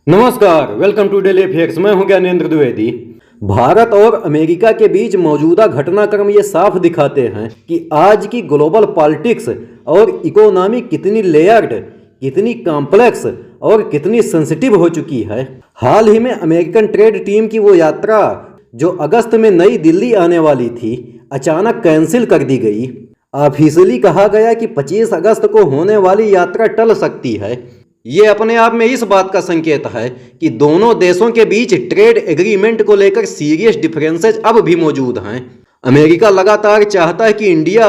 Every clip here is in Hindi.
नमस्कार, वेलकम टू डेली अफेयर्स। मैं हूं ज्ञानेंद्र द्विवेदी। भारत और अमेरिका के बीच मौजूदा घटनाक्रम ये साफ दिखाते हैं कि आज की ग्लोबल पॉलिटिक्स और इकोनॉमी कितनी लेयर्ड, कितनी कॉम्प्लेक्स और कितनी सेंसिटिव हो चुकी है। हाल ही में अमेरिकन ट्रेड टीम की वो यात्रा जो अगस्त में नई दिल्ली आने वाली थी, अचानक कैंसिल कर दी गई। ऑफिशियली कहा गया कि 25 अगस्त को होने वाली यात्रा टल सकती है। ये अपने आप में इस बात का संकेत है कि दोनों देशों के बीच ट्रेड एग्रीमेंट को लेकर सीरियस डिफरेंसेज अब भी मौजूद हैं। अमेरिका लगातार चाहता है कि इंडिया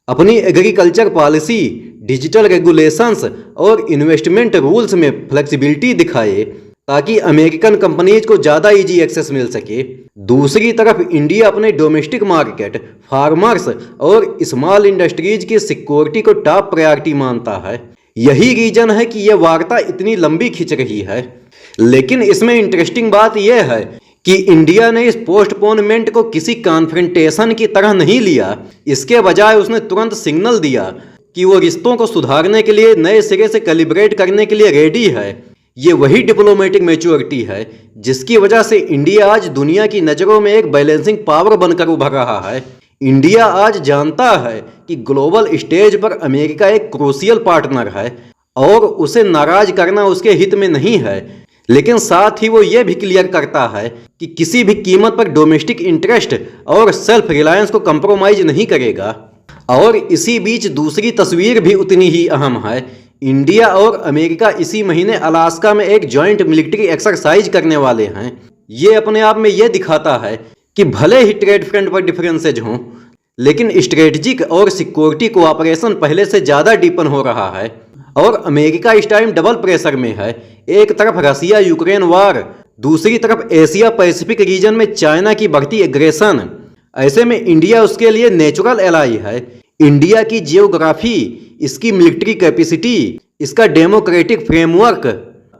अपनी एग्रीकल्चर पॉलिसी, डिजिटल रेगुलेशंस और इन्वेस्टमेंट रूल्स में फ्लेक्सिबिलिटी दिखाए ताकि अमेरिकन कंपनीज को ज़्यादा इजी एक्सेस मिल सके। दूसरी तरफ इंडिया अपने डोमेस्टिक मार्केट, फार्मर्स और स्मॉल इंडस्ट्रीज की सिक्योरिटी को टॉप प्रायोरिटी मानता है। यही रीजन है कि यह वार्ता इतनी लंबी खिंच रही है। लेकिन इसमें इंटरेस्टिंग बात यह है कि इंडिया ने इस पोस्टपोनमेंट को किसी कॉन्फ्रेंटेशन की तरह नहीं लिया। इसके बजाय उसने तुरंत सिग्नल दिया कि वो रिश्तों को सुधारने के लिए, नए सिरे से कैलिब्रेट करने के लिए रेडी है। ये वही डिप्लोमेटिक मैच्योरिटी है जिसकी वजह से इंडिया आज दुनिया की नज़रों में एक बैलेंसिंग पावर बनकर उभर रहा है। इंडिया आज जानता है कि ग्लोबल स्टेज पर अमेरिका एक क्रूशियल पार्टनर है और उसे नाराज करना उसके हित में नहीं है। लेकिन साथ ही वो ये भी क्लियर करता है कि किसी भी कीमत पर डोमेस्टिक इंटरेस्ट और सेल्फ रिलायंस को कंप्रोमाइज नहीं करेगा। और इसी बीच दूसरी तस्वीर भी उतनी ही अहम है। इंडिया और अमेरिका इसी महीने अलास्का में एक जॉइंट मिलिट्री एक्सरसाइज करने वाले हैं। ये अपने आप में ये दिखाता है कि भले ही ट्रेड फ्रंट पर डिफरेंसेज हों, लेकिन स्ट्रेटजिक और सिक्योरिटी कोऑपरेशन पहले से ज़्यादा डीपन हो रहा है। और अमेरिका इस टाइम डबल प्रेशर में है। एक तरफ रसिया यूक्रेन वार, दूसरी तरफ एशिया पैसिफिक रीजन में चाइना की बढ़ती एग्रेशन। ऐसे में इंडिया उसके लिए नेचुरल एलाई है। इंडिया की जियोग्राफी, इसकी मिलिट्री कैपेसिटी, इसका डेमोक्रेटिक फ्रेमवर्क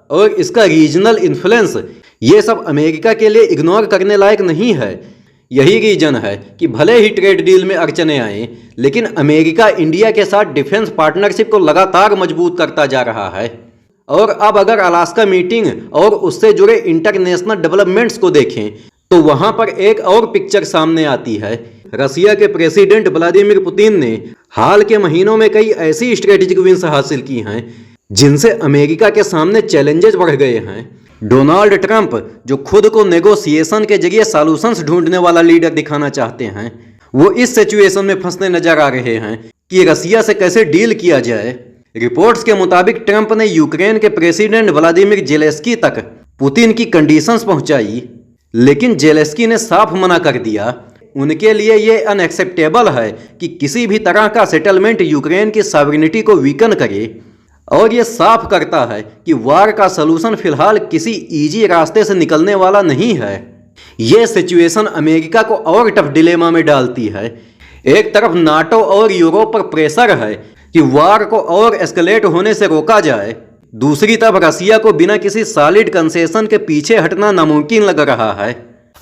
और इसका रीजनल इन्फ्लुएंस, ये सब अमेरिका के लिए इग्नोर करने लायक नहीं है। यही रीजन है कि भले ही ट्रेड डील में अड़चने आए, लेकिन अमेरिका इंडिया के साथ डिफेंस पार्टनरशिप को लगातार मजबूत करता जा रहा है। और अब अगर अलास्का मीटिंग और उससे जुड़े इंटरनेशनल डेवलपमेंट्स को देखें तो वहां पर एक और पिक्चर सामने आती है। रसिया के प्रेसिडेंट व्लादिमीर पुतिन ने हाल के महीनों में कई ऐसी स्ट्रेटेजिक विन्स हासिल की हैं जिनसे अमेरिका के सामने चैलेंजेस बढ़ गए हैं। डोनाल्ड ट्रंप, जो खुद को नेगोशिएशन के जरिए सॉल्यूशंस ढूंढने वाला लीडर दिखाना चाहते हैं, वो इस सिचुएशन में फंसने नजर आ रहे हैं कि रसिया से कैसे डील किया जाए। रिपोर्ट्स के मुताबिक ट्रंप ने यूक्रेन के प्रेसिडेंट व्लादिमीर जेलेंस्की तक पुतिन की कंडीशंस पहुंचाई, लेकिन जेलेंस्की ने साफ मना कर दिया। उनके लिए ये अनएक्सेप्टेबल है कि किसी भी तरह का सेटलमेंट यूक्रेन की सॉवरेनिटी को वीकन करे। और ये साफ करता है कि वार का सलूशन फिलहाल किसी इजी रास्ते से निकलने वाला नहीं है। ये सिचुएशन अमेरिका को और टफ डिलेमा में डालती है। एक तरफ नाटो और यूरोप पर प्रेशर है कि वार को और एस्केलेट होने से रोका जाए, दूसरी तरफ रसिया को बिना किसी सॉलिड कंसेशन के पीछे हटना नामुमकिन लग रहा है।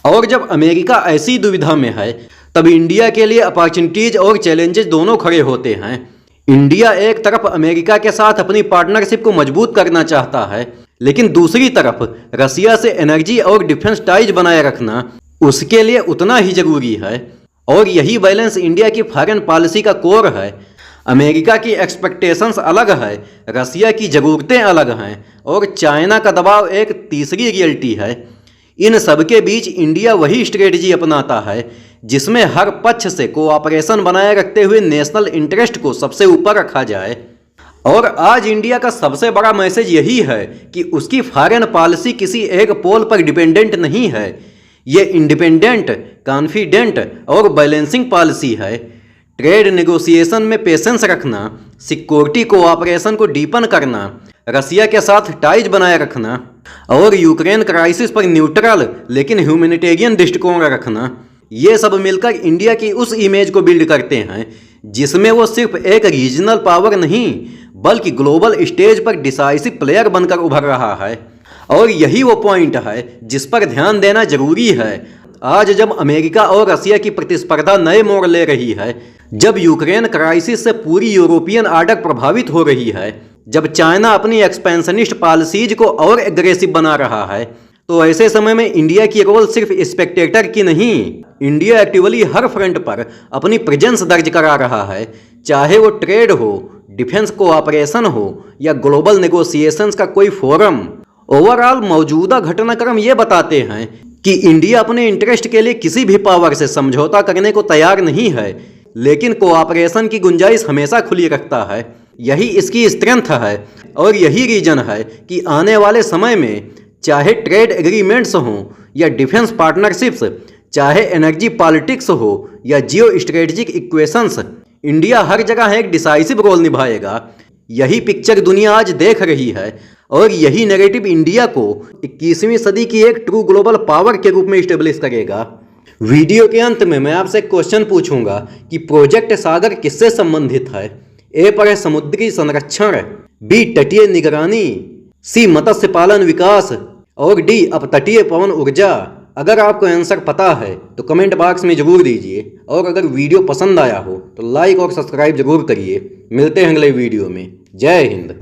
और जब अमेरिका ऐसी दुविधा में है तब इंडिया के लिए अपॉर्चुनिटीज और चैलेंजेस दोनों खड़े होते हैं। इंडिया एक तरफ अमेरिका के साथ अपनी पार्टनरशिप को मजबूत करना चाहता है, लेकिन दूसरी तरफ रसिया से एनर्जी और डिफेंस टाइज बनाए रखना उसके लिए उतना ही जरूरी है। और यही बैलेंस इंडिया की फॉरेन पॉलिसी का कोर है। अमेरिका की एक्सपेक्टेशंस अलग है, रसिया की ज़रूरतें अलग हैं और चाइना का दबाव एक तीसरी रियलिटी है। इन सबके बीच इंडिया वही स्ट्रेटजी अपनाता है जिसमें हर पक्ष से कोऑपरेशन बनाए रखते हुए नेशनल इंटरेस्ट को सबसे ऊपर रखा जाए। और आज इंडिया का सबसे बड़ा मैसेज यही है कि उसकी फॉरेन पॉलिसी किसी एक पोल पर डिपेंडेंट नहीं है। ये इंडिपेंडेंट, कॉन्फिडेंट और बैलेंसिंग पॉलिसी है। ट्रेड नेगोशिएशन में पेशेंस रखना, सिक्योरिटी कोऑपरेशन को डीपन करना, रसिया के साथ टाइज बनाए रखना और यूक्रेन क्राइसिस पर न्यूट्रल लेकिन ह्यूमैनिटेरियन दृष्टिकोण रखना, ये सब मिलकर इंडिया की उस इमेज को बिल्ड करते हैं जिसमें वो सिर्फ एक रीजनल पावर नहीं बल्कि ग्लोबल स्टेज पर डिसाइसिव प्लेयर बनकर उभर रहा है। और यही वो पॉइंट है जिस पर ध्यान देना जरूरी है। आज जब अमेरिका और रसिया की प्रतिस्पर्धा नए मोड़ ले रही है, जब यूक्रेन क्राइसिस से पूरी यूरोपियन आर्डर प्रभावित हो रही है, जब चाइना अपनी एक्सपेंशनिस्ट पॉलिसीज को और एग्रेसिव बना रहा है, तो ऐसे समय में इंडिया की रोल सिर्फ स्पेक्टेटर की नहीं, इंडिया एक्टिवली हर फ्रंट पर अपनी प्रेजेंस दर्ज करा रहा है। चाहे वो ट्रेड हो, डिफेंस कोऑपरेशन हो या ग्लोबल नेगोशिएशंस का कोई फोरम। ओवरऑल मौजूदा घटनाक्रम ये बताते हैं कि इंडिया अपने इंटरेस्ट के लिए किसी भी पावर से समझौता करने को तैयार नहीं है, लेकिन कोऑपरेशन की गुंजाइश हमेशा खुली रखता है। यही इसकी स्ट्रेंथ है और यही रीजन है कि आने वाले समय में चाहे ट्रेड एग्रीमेंट्स हों या डिफेंस पार्टनरशिप्स, चाहे एनर्जी पॉलिटिक्स हो या जियो स्ट्रेटेजिक इक्वेशंस, इंडिया हर जगह एक डिसाइसिव रोल निभाएगा। यही पिक्चर दुनिया आज देख रही है और यही नैरेटिव इंडिया को 21वीं सदी की एक ट्रू ग्लोबल पावर के रूप में स्टेब्लिश करेगा। वीडियो के अंत में मैं आपसे एक क्वेश्चन पूछूंगा कि प्रोजेक्ट सागर किससे संबंधित है। ए पर है समुद्री संरक्षण, बी तटीय निगरानी, सी मत्स्य पालन विकास और डी अपतटीय पवन ऊर्जा। अगर आपको आंसर पता है तो कमेंट बॉक्स में जरूर दीजिए और अगर वीडियो पसंद आया हो तो लाइक और सब्सक्राइब जरूर करिए। मिलते हैं अगले वीडियो में। जय हिंद।